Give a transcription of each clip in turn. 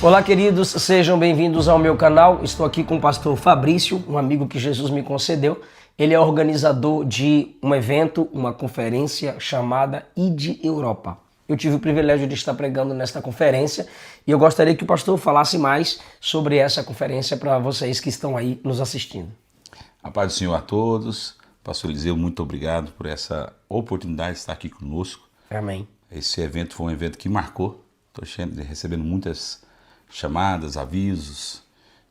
Olá, queridos, sejam bem-vindos ao meu canal. Estou aqui com o pastor Fabrício, um amigo que Jesus me concedeu. Ele é organizador de um evento, uma conferência chamada ID Europa. Eu tive o privilégio de estar pregando nesta conferência e eu gostaria que o pastor falasse mais sobre essa conferência para vocês que estão aí nos assistindo. A paz do Senhor a todos. Pastor Eliseu, muito obrigado por essa oportunidade de estar aqui conosco. Amém. Esse evento foi um evento que marcou. Estou recebendo muitas chamadas, avisos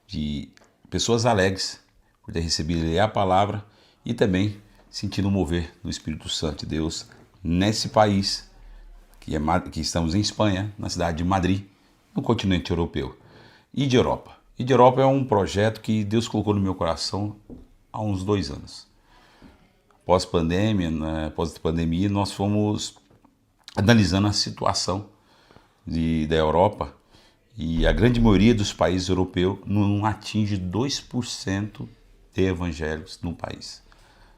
de pessoas alegres por ter recebido a palavra e também sentindo o mover do Espírito Santo de Deus nesse país que estamos em Espanha, na cidade de Madrid, no continente europeu. E de Europa. E de Europa é um projeto que Deus colocou no meu coração há uns 2 anos. Pós-pandemia, nós fomos analisando a situação da Europa e a grande maioria dos países europeus não atinge 2% de evangélicos no país.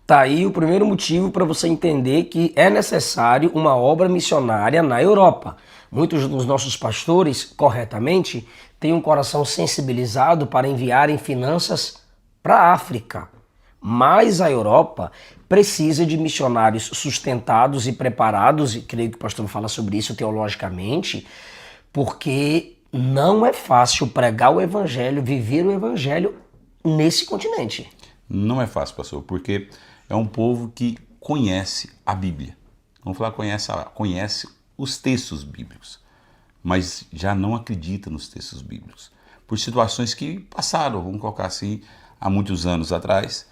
Tá aí o primeiro motivo para você entender que é necessário uma obra missionária na Europa. Muitos dos nossos pastores, corretamente, têm um coração sensibilizado para enviarem finanças para a África. Mas a Europa precisa de missionários sustentados e preparados, e creio que o pastor fala sobre isso teologicamente, porque não é fácil pregar o evangelho, viver o evangelho nesse continente. Não é fácil, pastor, porque é um povo que conhece a Bíblia. Vamos falar conhece os textos bíblicos, mas já não acredita nos textos bíblicos. Por situações que passaram, vamos colocar assim, há muitos anos atrás.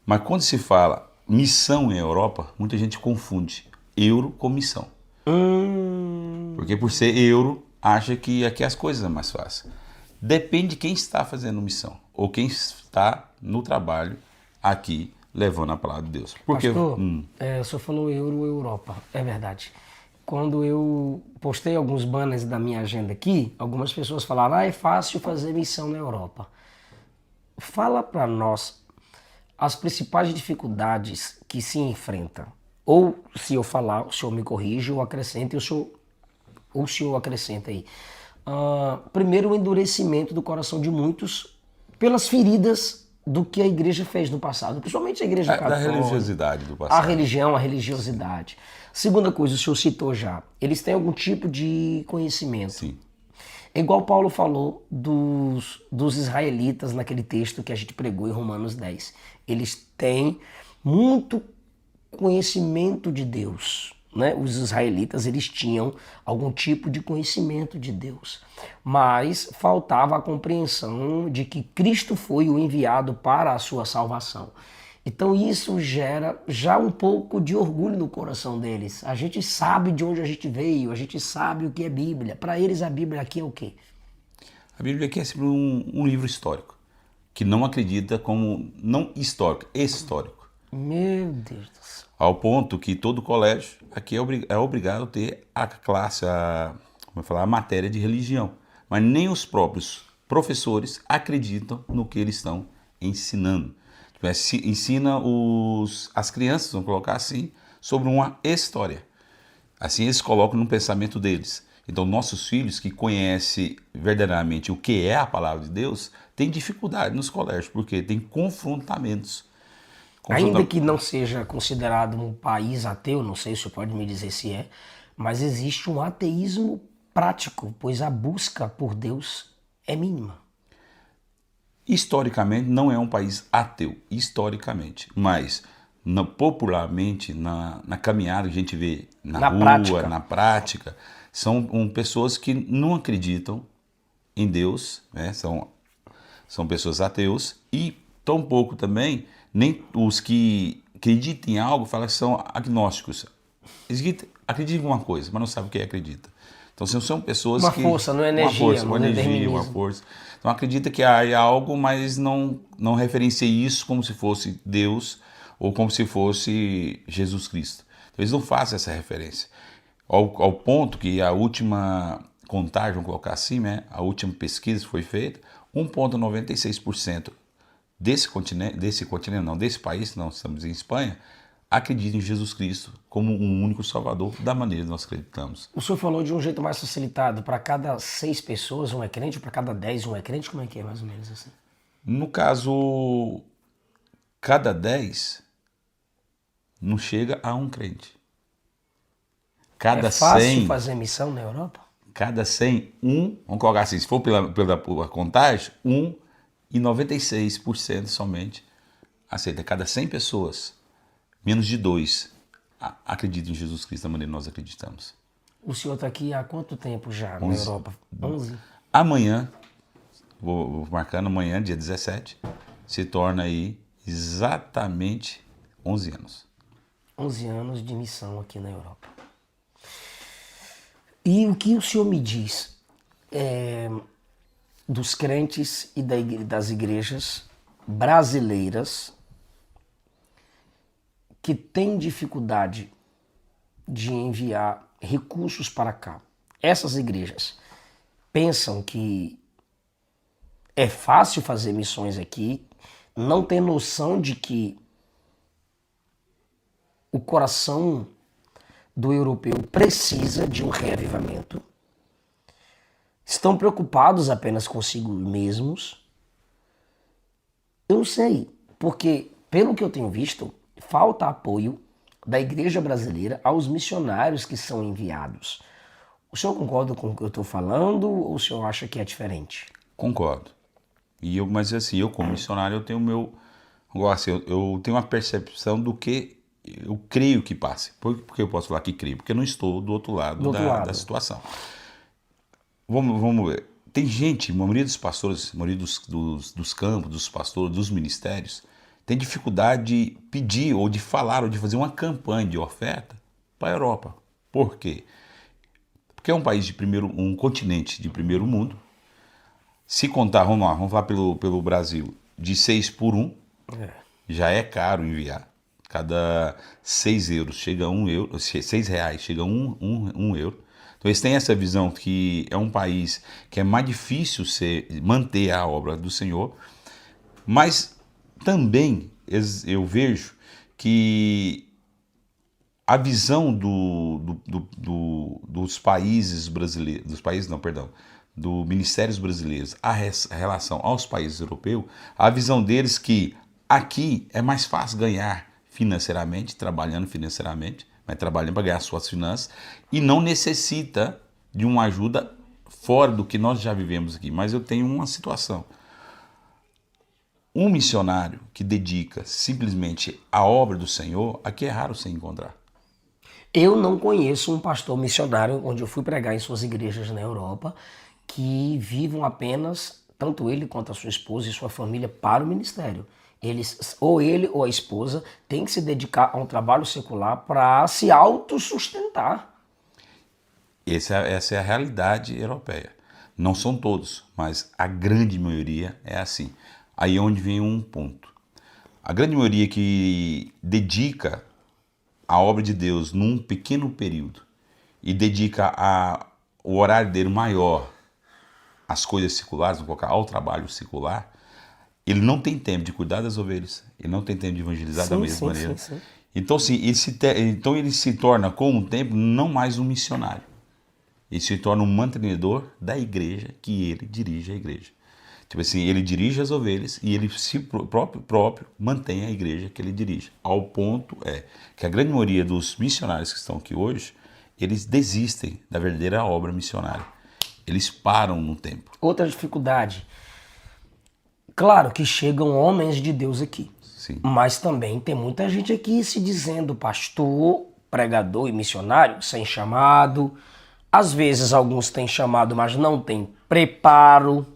Mas quando se fala missão em Europa, muita gente confunde euro com missão. Porque por ser euro, acha que aqui as coisas é mais fácil. Depende de quem está fazendo missão ou quem está no trabalho aqui levando a palavra de Deus. Porque, pastor, o senhor falou euro Europa, é verdade. Quando eu postei alguns banners da minha agenda aqui, algumas pessoas falaram, é fácil fazer missão na Europa. Fala para nós as principais dificuldades que se enfrenta. Ou se eu falar, o senhor me corrige ou acrescenta, ou o senhor acrescenta aí. Primeiro, o endurecimento do coração de muitos pelas feridas do que a igreja fez no passado, principalmente a igreja católica. Da religiosidade do passado. A religião, a religiosidade. Segunda coisa, o senhor citou já, eles têm algum tipo de conhecimento. Sim. É igual Paulo falou dos israelitas naquele texto que a gente pregou em Romanos 10. Eles têm muito conhecimento de Deus, né? Os israelitas, eles tinham algum tipo de conhecimento de Deus, mas faltava a compreensão de que Cristo foi o enviado para a sua salvação. Então isso gera já um pouco de orgulho no coração deles. A gente sabe de onde a gente veio, a gente sabe o que é Bíblia. Para eles a Bíblia aqui é o quê? A Bíblia aqui é sempre um livro histórico, que não acredita como, não histórico, histórico. Meu Deus do céu. Ao ponto que todo colégio aqui é obrigado a ter a classe, a matéria de religião. Mas nem os próprios professores acreditam no que eles estão ensinando. Ensina as crianças, vamos colocar assim, sobre uma história. Assim eles colocam no pensamento deles. Então nossos filhos que conhecem verdadeiramente o que é a palavra de Deus, têm dificuldade nos colégios, porque tem confrontamentos. Ainda que não seja considerado um país ateu, não sei se você pode me dizer se é, mas existe um ateísmo prático, pois a busca por Deus é mínima. Historicamente não é um país ateu, historicamente, mas popularmente, na caminhada que a gente vê na rua, prática. Na prática, são pessoas que não acreditam em Deus, né? São pessoas ateus e tampouco também, nem os que acreditam em algo falam que são agnósticos. Eles acreditam em uma coisa, mas não sabem o que acredita. Então são pessoas uma força, não é energia, uma energia, uma força. Então acredita que há algo, mas não referencia isso como se fosse Deus ou como se fosse Jesus Cristo. Então eles não fazem essa referência. Ao ponto que a última contagem, vamos colocar assim, né? A última pesquisa que foi feita, 1,96% desse país, não estamos em Espanha, acreditam em Jesus Cristo como um único Salvador da maneira que nós acreditamos. O senhor falou de um jeito mais facilitado, para cada 6 pessoas um é crente, para cada 10 um é crente, como é que é mais ou menos assim? No caso, cada 10 não chega a um crente. Cada É fácil 100, fazer missão na Europa? cada 100, vamos colocar assim, se for pela contagem, 1,96% somente aceita. Cada 100 pessoas, menos de 2 acreditam em Jesus Cristo da maneira que nós acreditamos. O senhor está aqui há quanto tempo já na 11. Europa? 11? Amanhã, vou marcando amanhã, dia 17, se torna aí exatamente 11 anos. 11 anos de missão aqui na Europa. E o que o senhor me diz dos crentes e das igrejas brasileiras que têm dificuldade de enviar recursos para cá? Essas igrejas pensam que é fácil fazer missões aqui, não tem noção de que o coração do europeu precisa de um reavivamento, estão preocupados apenas consigo mesmos. Eu não sei, porque pelo que eu tenho visto, falta apoio da igreja brasileira aos missionários que são enviados. O senhor concorda com o que eu estou falando ou o senhor acha que é diferente? Concordo. Mas assim, eu como missionário, eu tenho eu tenho uma percepção do que eu creio que passe. Por que eu posso falar que creio? Porque eu não estou do outro lado, da situação. Vamos ver. Tem gente, a maioria dos pastores, a maioria dos campos, dos pastores, dos ministérios, tem dificuldade de pedir ou de falar ou de fazer uma campanha de oferta para a Europa. Por quê? Porque é um país um continente de primeiro mundo. Se contar, vamos falar pelo Brasil, de 6 por 1, já é caro enviar. Cada 6 euros chega a 1 euro, 6 reais chega a 1 euro. Então eles têm essa visão que é um país que é mais difícil manter a obra do Senhor, mas também eu vejo que a visão dos países brasileiros, dos ministérios brasileiros, a relação aos países europeus, a visão deles que aqui é mais fácil ganhar financeiramente, trabalhando financeiramente, mas trabalhando para ganhar suas finanças, e não necessita de uma ajuda fora do que nós já vivemos aqui. Mas eu tenho uma situação. Um missionário que dedica simplesmente a obra do Senhor, aqui é raro você encontrar. Eu não conheço um pastor missionário, onde eu fui pregar em suas igrejas na Europa, que vivam apenas, tanto ele quanto a sua esposa e sua família, para o ministério. Ou ele ou a esposa tem que se dedicar a um trabalho secular para se autossustentar. Essa é a realidade europeia. Não são todos, mas a grande maioria é assim. Aí é onde vem um ponto. A grande maioria que dedica a obra de Deus num pequeno período e dedica o horário dele maior às coisas seculares, vamos colocar ao trabalho secular, ele não tem tempo de cuidar das ovelhas, ele não tem tempo de evangelizar da mesma maneira. Sim. Então, assim, ele se torna, com o tempo, não mais um missionário. Ele se torna um mantenedor da igreja que ele dirige a igreja. Tipo assim, ele dirige as ovelhas e ele próprio mantém a igreja que ele dirige. Ao ponto que a grande maioria dos missionários que estão aqui hoje, eles desistem da verdadeira obra missionária. Eles param no tempo. Outra dificuldade. Claro que chegam homens de Deus aqui. Sim. Mas também tem muita gente aqui se dizendo pastor, pregador e missionário sem chamado. Às vezes alguns têm chamado, mas não têm preparo.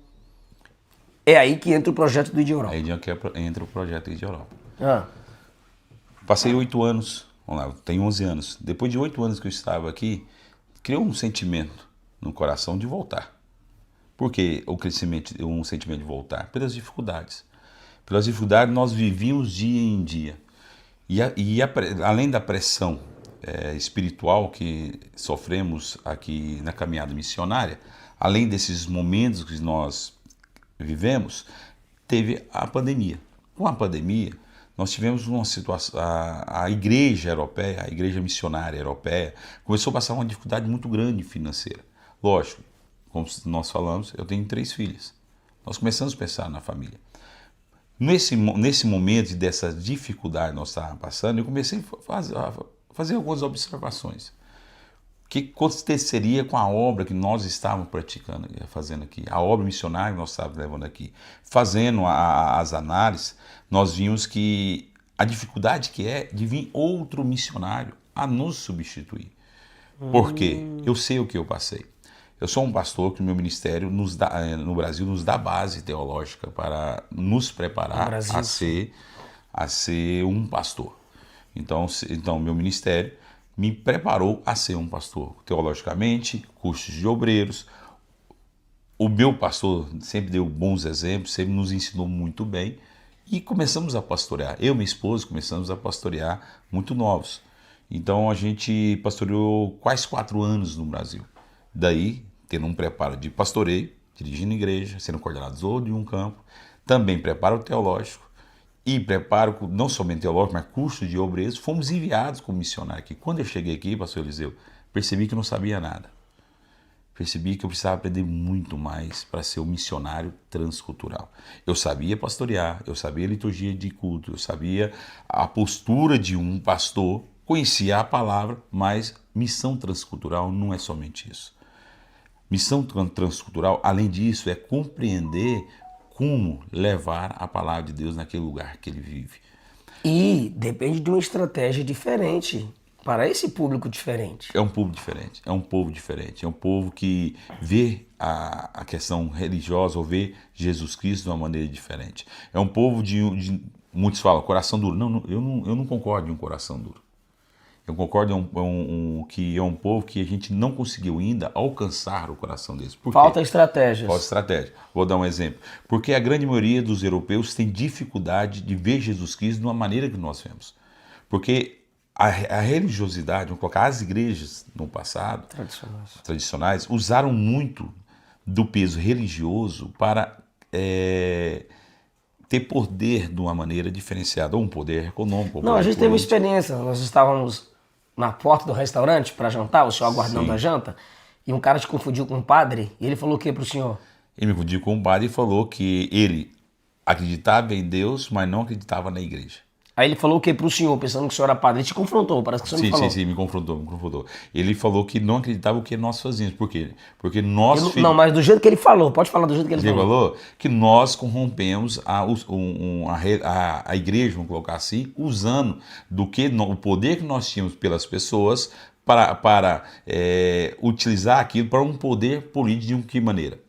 É aí que entra o projeto do ID Europa. Aí entra o projeto ID Europa. Ah. Passei 8 anos, vamos lá, tenho 11 anos. Depois de 8 anos que eu estava aqui, criou um sentimento no coração de voltar. Por que um sentimento de voltar? Pelas dificuldades. Pelas dificuldades nós vivíamos dia em dia. Além da pressão espiritual que sofremos aqui na caminhada missionária, além desses momentos que nós vivemos, teve a pandemia. Com a pandemia, Nós tivemos uma situação, a igreja europeia, a igreja missionária europeia, começou a passar uma dificuldade muito grande financeira. Lógico, como nós falamos, eu tenho 3 filhas. Nós começamos a pensar na família. Nesse momento dessa dificuldade que nós estávamos passando, eu comecei a fazer algumas observações. O que aconteceria com a obra que nós estávamos praticando, fazendo aqui, a obra missionária que nós estávamos levando aqui? Fazendo as análises, nós vimos que a dificuldade que é de vir outro missionário a nos substituir. Por quê? Eu sei o que eu passei. Eu sou um pastor que o meu ministério no Brasil nos dá base teológica para nos preparar a ser um pastor. Então, meu ministério me preparou a ser um pastor teologicamente, cursos de obreiros. O meu pastor sempre deu bons exemplos, sempre nos ensinou muito bem e começamos a pastorear. Eu e minha esposa começamos a pastorear muito novos. Então a gente pastoreou quase 4 anos no Brasil. Daí, tendo um preparo de pastoreio, dirigindo igreja, sendo coordenador de um campo, também preparo teológico e preparo não somente teológico, mas curso de obreiros, fomos enviados como missionário aqui. Quando eu cheguei aqui, pastor Eliseu, percebi que eu não sabia nada. Percebi que eu precisava aprender muito mais para ser um missionário transcultural. Eu sabia pastorear, eu sabia a liturgia de culto, eu sabia a postura de um pastor, conhecia a palavra, mas missão transcultural não é somente isso. Missão transcultural, além disso, é compreender como levar a palavra de Deus naquele lugar que ele vive. E depende de uma estratégia diferente para esse público diferente. É um público diferente, é um povo diferente, é um povo que vê a questão religiosa ou vê Jesus Cristo de uma maneira diferente. É um povo muitos falam, coração duro. Não, eu não concordo em um coração duro. Eu concordo que é um povo que a gente não conseguiu ainda alcançar o coração deles. Por quê? Falta estratégias. Falta estratégia. Vou dar um exemplo. Porque a grande maioria dos europeus tem dificuldade de ver Jesus Cristo de uma maneira que nós vemos. Porque a religiosidade, vamos colocar as igrejas no passado, tradicionais, usaram muito do peso religioso para ter poder de uma maneira diferenciada, ou um poder econômico. Não, a gente teve uma experiência. Nós estávamos na porta do restaurante para jantar, o senhor aguardando a janta, e um cara te confundiu com um padre, e ele falou o que para o senhor? Ele me confundiu com um padre e falou que ele acreditava em Deus, mas não acreditava na igreja. Aí ele falou o que pro senhor, pensando que o senhor era padre? Ele te confrontou, parece que o senhor me falou. Sim, me confrontou. Ele falou que não acreditava o que nós fazíamos. Por quê? Porque Não, mas do jeito que ele falou, pode falar do jeito que ele falou. Ele falou que nós corrompemos a igreja, vamos colocar assim, usando o poder que nós tínhamos pelas pessoas para utilizar aquilo para um poder político de que maneira?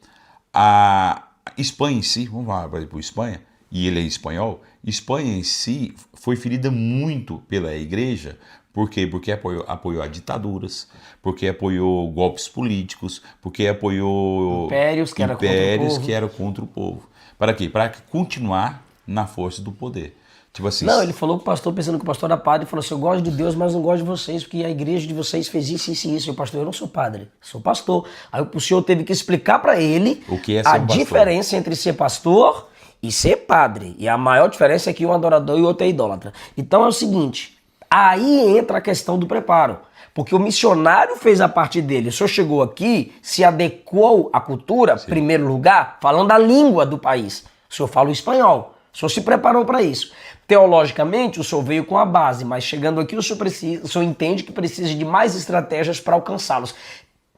A Espanha em si, vamos falar para Espanha, e ele é espanhol, Espanha em si foi ferida muito pela igreja. Por quê? Porque apoiou a ditaduras, porque apoiou golpes políticos, porque apoiou impérios que eram contra o povo. Para quê? Para continuar na força do poder. Tipo assim, não, ele falou com o pastor, pensando que o pastor era padre, e falou assim, eu gosto de Deus, mas não gosto de vocês, porque a igreja de vocês fez isso, isso e isso. E o pastor, eu não sou padre, sou pastor. Aí o senhor teve que explicar para ele o que é a diferença entre ser pastor e ser padre. E a maior diferença é que um é adorador e o outro é idólatra. Então é o seguinte, aí entra a questão do preparo. Porque o missionário fez a parte dele. O senhor chegou aqui, se adequou à cultura, em primeiro lugar, falando a língua do país. O senhor fala o espanhol. O senhor se preparou para isso. Teologicamente, o senhor veio com a base, mas chegando aqui, o senhor entende que precisa de mais estratégias para alcançá-los.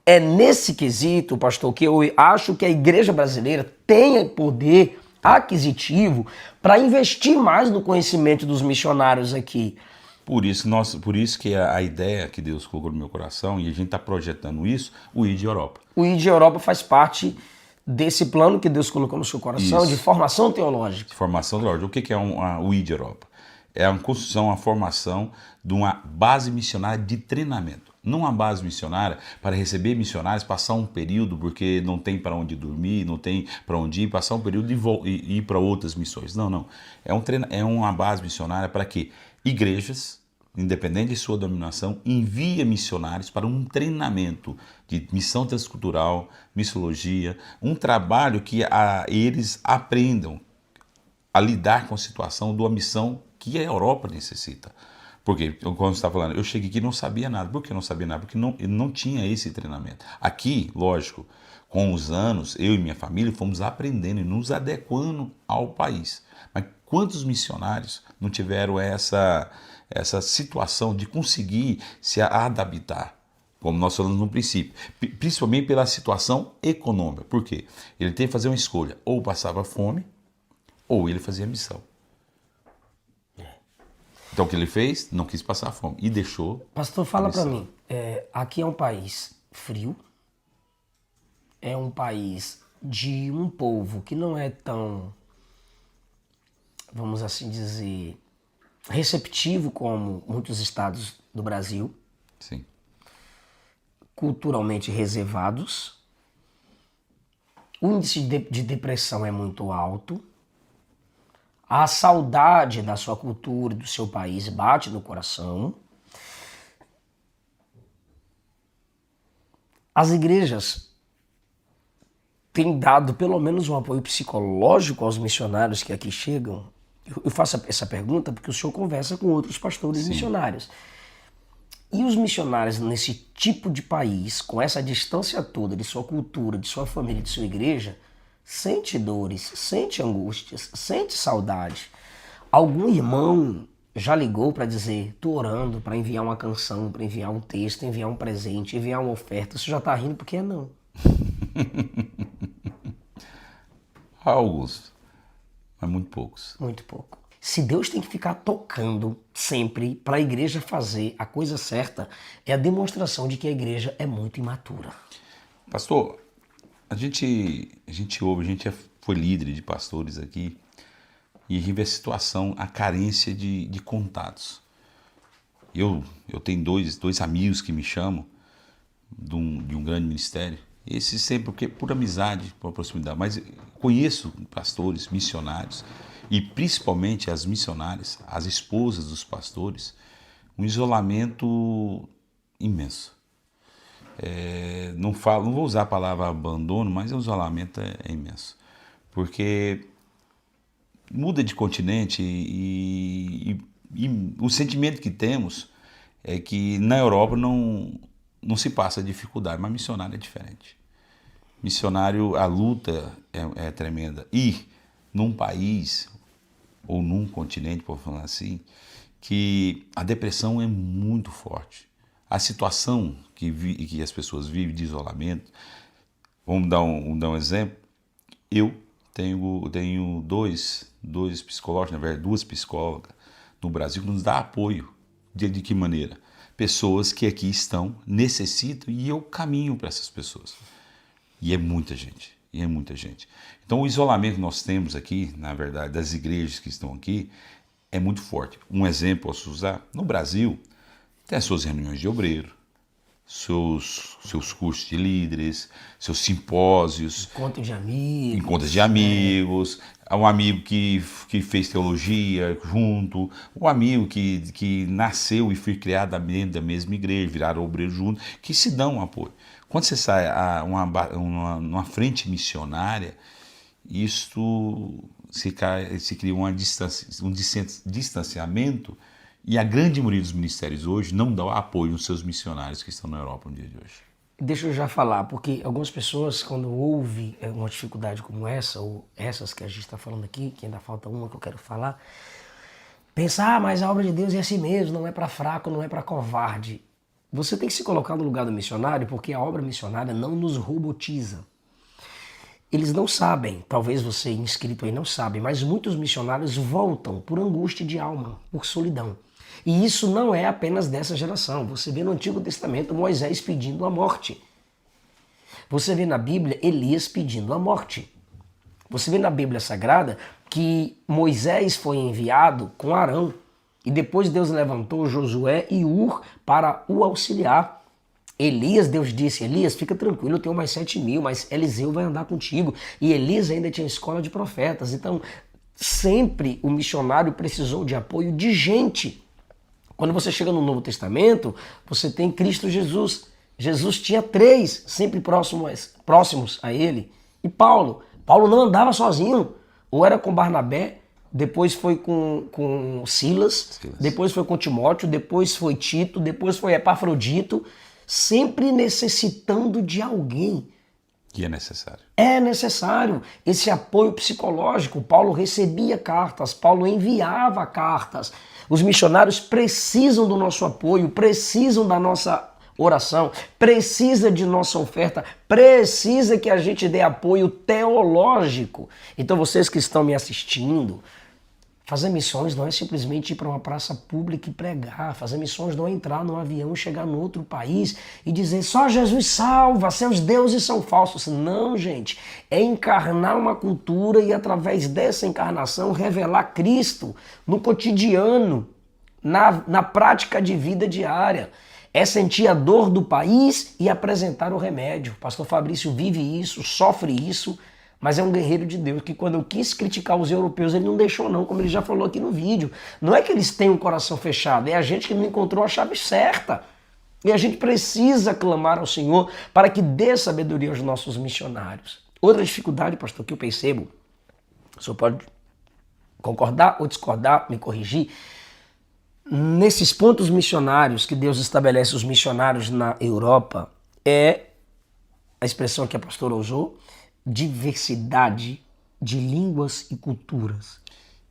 É nesse quesito, pastor, que eu acho que a igreja brasileira tem poder aquisitivo para investir mais no conhecimento dos missionários aqui. Por isso que a ideia que Deus colocou no meu coração, e a gente está projetando isso, o ID Europa. O ID Europa faz parte desse plano que Deus colocou no seu coração, de formação teológica. Formação teológica. O que é o ID Europa? É a construção, a formação de uma base missionária de treinamento. Não uma base missionária para receber missionários, passar um período porque não tem para onde dormir, não tem para onde ir, passar um período e ir para outras missões. Não. É uma base missionária para que igrejas, independente de sua denominação, enviem missionários para um treinamento de missão transcultural, missiologia, um trabalho que eles aprendam a lidar com a situação de uma missão que a Europa necessita. Porque, como você está falando, eu cheguei aqui e não sabia nada. Por que eu não sabia nada? Porque eu não tinha esse treinamento. Aqui, lógico, com os anos, eu e minha família fomos aprendendo e nos adequando ao país. Mas quantos missionários não tiveram essa situação de conseguir se adaptar? Como nós falamos no princípio, principalmente pela situação econômica. Por quê? Ele teve que fazer uma escolha, ou passava fome, ou ele fazia missão. Então o que ele fez? Não quis passar fome e deixou. Pastor, fala para mim, aqui é um país frio, é um país de um povo que não é tão, vamos assim dizer, receptivo como muitos estados do Brasil. Sim. Culturalmente reservados, o índice de depressão é muito alto, a saudade da sua cultura e do seu país bate no coração. As igrejas têm dado pelo menos um apoio psicológico aos missionários que aqui chegam. Eu faço essa pergunta porque o senhor conversa com outros pastores missionários. E os missionários nesse tipo de país, com essa distância toda de sua cultura, de sua família, de sua igreja, sente dores, sente angústias, sente saudade. Algum irmão já ligou para dizer, tô orando para enviar uma canção, para enviar um texto, enviar um presente, enviar uma oferta. Você já tá rindo porque é não. Alguns, mas muito poucos. Muito pouco. Se Deus tem que ficar tocando sempre para a igreja fazer a coisa certa, é a demonstração de que a igreja é muito imatura. Pastor, a gente ouve, a gente foi líder de pastores aqui e a gente vê a situação, a carência de contatos. Eu tenho dois amigos que me chamam de um grande ministério. Esse sempre porque por amizade, por proximidade, mas conheço pastores, missionários e principalmente as missionárias, as esposas dos pastores, um isolamento imenso. Não vou usar a palavra abandono, mas o isolamento é imenso. Porque muda de continente e o sentimento que temos é que na Europa não se passa dificuldade, mas missionário é diferente. Missionário, a luta é tremenda. E num país, ou num continente, por falar assim, que a depressão é muito forte. A situação que as pessoas vivem de isolamento, vamos dar um exemplo. Eu tenho dois psicólogos, na verdade, duas psicólogas no Brasil que nos dá apoio. De que maneira? Pessoas que aqui estão, necessitam, e eu caminho para essas pessoas. E é muita gente. Então o isolamento que nós temos aqui, na verdade, das igrejas que estão aqui, é muito forte. Um exemplo posso usar, no Brasil, tem as suas reuniões de obreiro, seus cursos de líderes, seus simpósios. Encontros de amigos. Um amigo que fez teologia junto, um amigo que nasceu e foi criado dentro da mesma igreja, viraram obreiro junto, que se dão um apoio. Quando você sai numa frente missionária, isto se cria um distanciamento, e a grande maioria dos ministérios hoje não dá apoio aos seus missionários que estão na Europa no dia de hoje. Deixa eu já falar, porque algumas pessoas, quando ouvem uma dificuldade como essa, ou essas que a gente está falando aqui, que ainda falta uma que eu quero falar, pensam, mas a obra de Deus é assim mesmo, não é para fraco, não é para covarde. Você tem que se colocar no lugar do missionário, porque a obra missionária não nos robotiza. Eles não sabem, talvez você inscrito aí não sabe, mas muitos missionários voltam por angústia de alma, por solidão. E isso não é apenas dessa geração. Você vê no Antigo Testamento Moisés pedindo a morte. Você vê na Bíblia Elias pedindo a morte. Você vê na Bíblia Sagrada que Moisés foi enviado com Arão. E depois Deus levantou Josué e Ur para o auxiliar. Elias, Deus disse, Elias, fica tranquilo, eu tenho mais 7.000, mas Eliseu vai andar contigo. E Elias ainda tinha escola de profetas. Então, sempre o missionário precisou de apoio de gente. Quando você chega no Novo Testamento, você tem Cristo Jesus. Jesus tinha 3 sempre próximos a ele. E Paulo não andava sozinho. Ou era com Barnabé, depois foi com Silas, depois foi com Timóteo, depois foi Tito, depois foi Epafrodito, sempre necessitando de alguém. Que é necessário. É necessário esse apoio psicológico. Paulo recebia cartas, Paulo enviava cartas. Os missionários precisam do nosso apoio, precisam da nossa oração, precisa de nossa oferta, precisa que a gente dê apoio teológico. Então vocês que estão me assistindo, fazer missões não é simplesmente ir para uma praça pública e pregar. Fazer missões não é entrar num avião, chegar no outro país e dizer só Jesus salva, seus deuses são falsos. Não, gente. É encarnar uma cultura e através dessa encarnação revelar Cristo no cotidiano, na prática de vida diária. É sentir a dor do país e apresentar o remédio. O pastor Fabrício vive isso, sofre isso, mas é um guerreiro de Deus, que quando eu quis criticar os europeus, ele não deixou não, como ele já falou aqui no vídeo. Não é que eles têm um coração fechado, é a gente que não encontrou a chave certa. E a gente precisa clamar ao Senhor para que dê sabedoria aos nossos missionários. Outra dificuldade, pastor, que eu percebo, o senhor pode concordar ou discordar, me corrigir, nesses pontos missionários que Deus estabelece os missionários na Europa, é a expressão que a pastora usou, diversidade de línguas e culturas.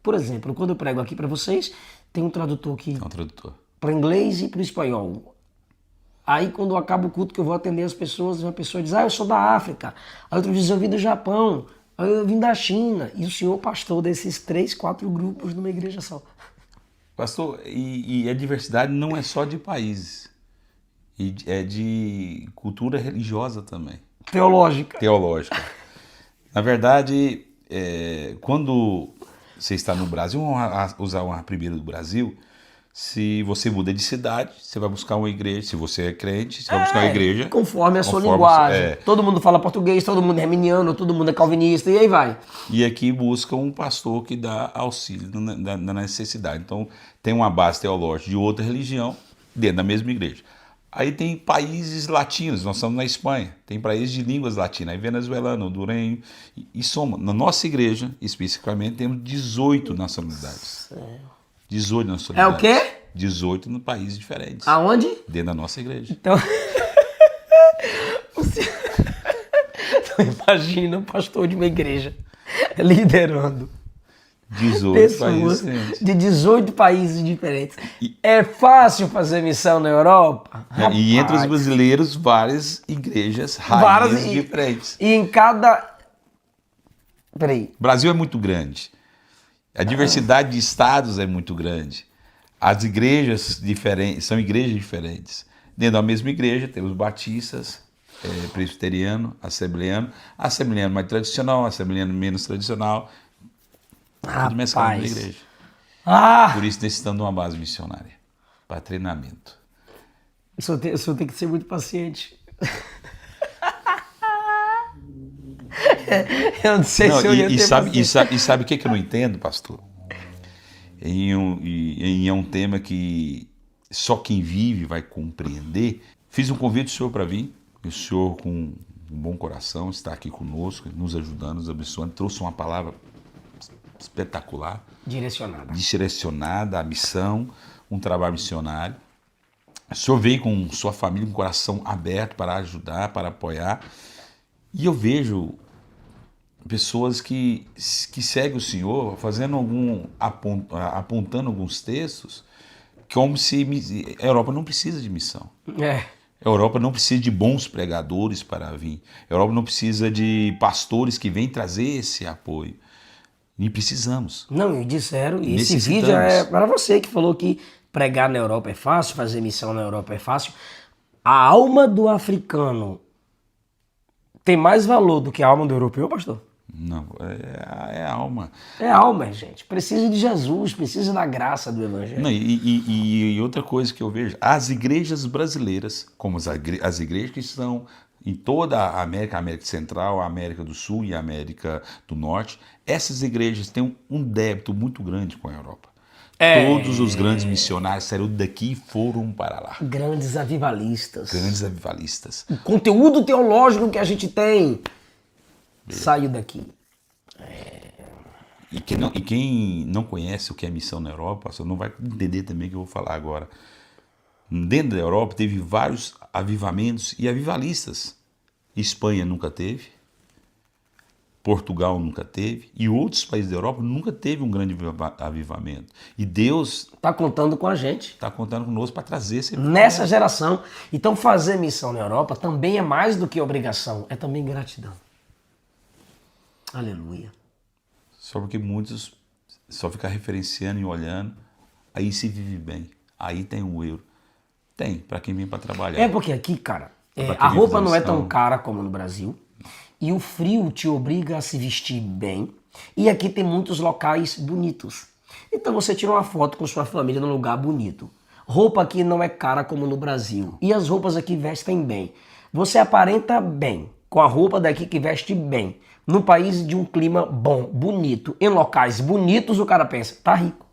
Por exemplo, quando eu prego aqui para vocês, tem um tradutor aqui para inglês e para o espanhol. Aí quando acaba o culto que eu vou atender as pessoas, uma pessoa diz, eu sou da África. Aí outro diz, eu vim do Japão. Aí eu vim da China. E o senhor pastor desses 3, 4 grupos numa igreja só. Pastor, e a diversidade não é só de países, é de cultura religiosa também. Teológica. Na verdade, quando você está no Brasil, vamos usar uma primeira do Brasil, se você muda de cidade, você vai buscar uma igreja, se você é crente, você vai buscar uma igreja. Conforme a sua linguagem. Todo mundo fala português, todo mundo é arminiano, todo mundo é calvinista, e aí vai. E aqui busca um pastor que dá auxílio na necessidade. Então, tem uma base teológica de outra religião dentro da mesma igreja. Aí tem países latinos, nós estamos na Espanha, tem países de línguas latinas, aí venezuelano, hondurenho, e soma. Na nossa igreja, especificamente, temos 18 nacionalidades. 18 nacionalidades. É o quê? 18 no países diferentes. Aonde? Dentro da nossa igreja. Então, imagina um pastor de uma igreja liderando 18 pessoas países de 18 países diferentes. É fácil fazer missão na Europa? E entre os brasileiros, várias igrejas, raízes diferentes. E em cada... Peraí. O Brasil é muito grande. A diversidade de estados é muito grande. As igrejas diferentes, são igrejas diferentes. Dentro da mesma igreja temos batistas, presbiteriano, assembleano mais tradicional, assembleano menos tradicional. Tudo mesclado na igreja. Por isso necessitamos de uma base missionária para treinamento. O senhor tem que ser muito paciente. Eu não sei se eu ia ter paciência. E sabe o que eu não entendo, pastor? É um tema que só quem vive vai compreender. Fiz um convite ao senhor para vir. O senhor, com um bom coração, está aqui conosco, nos ajudando, nos abençoando. Trouxe uma palavra espetacular. Direcionada à missão, um trabalho missionário. O senhor veio com sua família, com o coração aberto para ajudar, para apoiar. E eu vejo pessoas que seguem o senhor fazendo apontando alguns textos como se a Europa não precisa de missão. A Europa não precisa de bons pregadores para vir. A Europa não precisa de pastores que vêm trazer esse apoio. E precisamos. Não, e disseram, e esse vídeo é para você que falou que pregar na Europa é fácil, fazer missão na Europa é fácil. A alma do africano tem mais valor do que a alma do europeu, pastor? Não, é a alma. É a alma, gente. Precisa de Jesus, precisa da graça do Evangelho. Não, e outra coisa que eu vejo, as igrejas brasileiras, como as igrejas que estão em toda a América Central, a América do Sul e a América do Norte, essas igrejas têm um débito muito grande com a Europa. Todos os grandes missionários saíram daqui e foram para lá. Grandes avivalistas. O conteúdo teológico que a gente tem saiu daqui. E quem não conhece o que é missão na Europa, você não vai entender também o que eu vou falar agora. Dentro da Europa teve vários avivamentos e avivalistas. Espanha nunca teve, Portugal nunca teve e outros países da Europa nunca teve um grande avivamento. E Deus Está contando com a gente. está contando conosco para trazer esse Nessa geração. Então fazer missão na Europa também é mais do que obrigação, é também gratidão. Aleluia. Só porque muitos só ficam referenciando e olhando, aí se vive bem. Aí tem um euro. Tem, para quem vem para trabalhar. É porque aqui, cara, Pra quem a vem roupa fazer não é missão. tão cara como no Brasil. E o frio te obriga a se vestir bem. E aqui tem muitos locais bonitos. Então você tira uma foto com sua família num lugar bonito. Roupa aqui não é cara como no Brasil. E as roupas aqui vestem bem. Você aparenta bem com a roupa daqui que veste bem. Num país de um clima bom, bonito, em locais bonitos, o cara pensa, tá rico.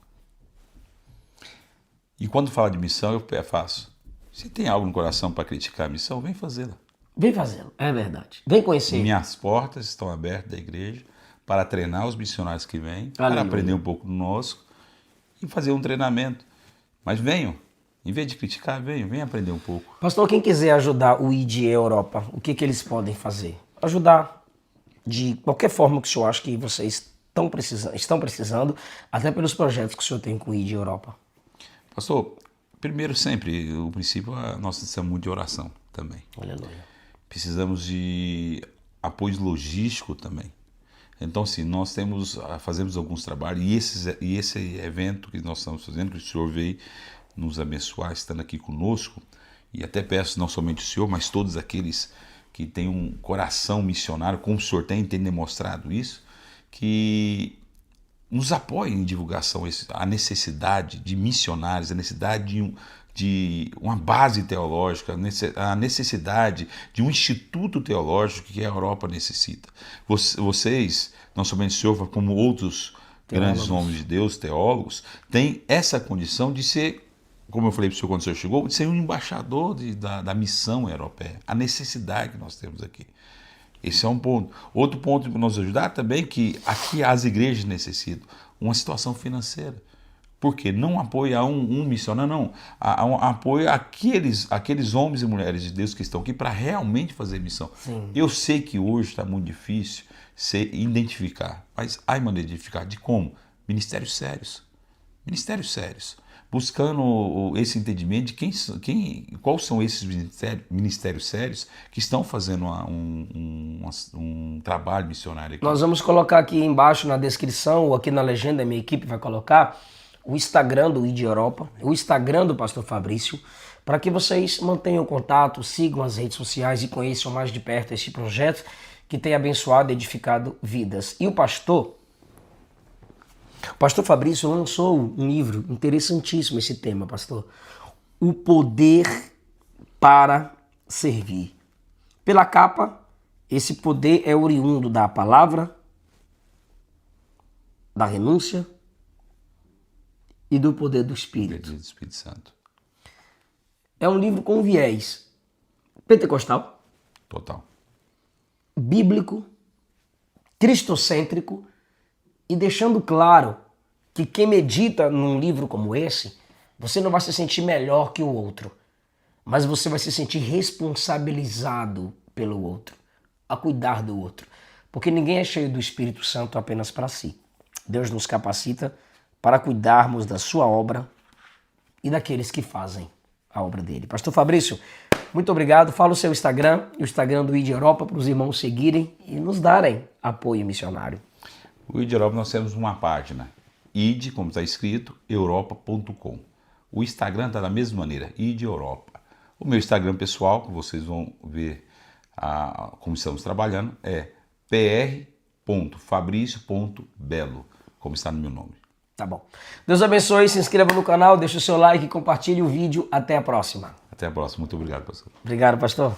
E quando fala de missão, eu faço. Se tem algo no coração para criticar a missão, vem fazê-la. Vem fazê-lo, é verdade. Vem conhecer. Minhas portas estão abertas da igreja para treinar os missionários que vêm, para Aleluia. aprender um pouco do nosso e fazer um treinamento. Mas venham, em vez de criticar, venham aprender um pouco. Pastor, quem quiser ajudar o ID Europa, o que eles podem fazer? Ajudar de qualquer forma que o senhor acha que vocês estão precisando, até pelos projetos que o senhor tem com o ID Europa. Pastor, primeiro sempre, o princípio, nós precisamos muito de oração também. Aleluia. Precisamos de apoio logístico também. Então, sim, nós fazemos alguns trabalhos e esse evento que nós estamos fazendo, que o senhor veio nos abençoar, estando aqui conosco, e até peço não somente o senhor, mas todos aqueles que têm um coração missionário, como o senhor tem demonstrado isso, que nos apoiem em divulgação, a necessidade de missionários, a necessidade de uma base teológica, a necessidade de um instituto teológico que a Europa necessita. Vocês, não somente o senhor, como outros grandes homens de Deus, teólogos, têm essa condição de ser, como eu falei para o senhor quando o senhor chegou, de ser um embaixador da missão europeia, a necessidade que nós temos aqui. Esse é um ponto. Outro ponto para nos ajudar também, que aqui as igrejas necessitam, uma situação financeira. Por quê? Não apoio a um missionário, não. Apoio àqueles homens e mulheres de Deus que estão aqui para realmente fazer missão. Sim. Eu sei que hoje está muito difícil identificar, mas há maneira de identificar. De como? Ministérios sérios. Ministérios sérios. Buscando esse entendimento de quais são esses ministérios sérios que estão fazendo um trabalho missionário aqui. Nós vamos colocar aqui embaixo na descrição, ou aqui na legenda, a minha equipe vai colocar o Instagram do ID Europa, o Instagram do Pastor Fabrício, para que vocês mantenham contato, sigam as redes sociais e conheçam mais de perto este projeto que tem abençoado e edificado vidas. E o pastor Fabrício lançou um livro interessantíssimo, esse tema, pastor. O Poder para Servir. Pela capa, esse poder é oriundo da palavra, da renúncia e do poder do Espírito. Poder do Espírito Santo. É um livro com viés pentecostal, Total. bíblico, cristocêntrico e deixando claro que quem medita num livro como esse, você não vai se sentir melhor que o outro, mas você vai se sentir responsabilizado pelo outro, a cuidar do outro, porque ninguém é cheio do Espírito Santo apenas para si. Deus nos capacita para cuidarmos da sua obra e daqueles que fazem a obra dele. Pastor Fabrício, muito obrigado. Fala o seu Instagram e o Instagram do ID Europa para os irmãos seguirem e nos darem apoio missionário. O ID Europa nós temos uma página, id, como está escrito, europa.com. O Instagram está da mesma maneira, ID Europa. O meu Instagram pessoal, que vocês vão ver como estamos trabalhando, é pr.fabricio.belo, como está no meu nome. Tá bom. Deus abençoe, se inscreva no canal, deixe o seu like, compartilhe o vídeo. Até a próxima. Até a próxima. Muito obrigado, pastor. Obrigado, pastor.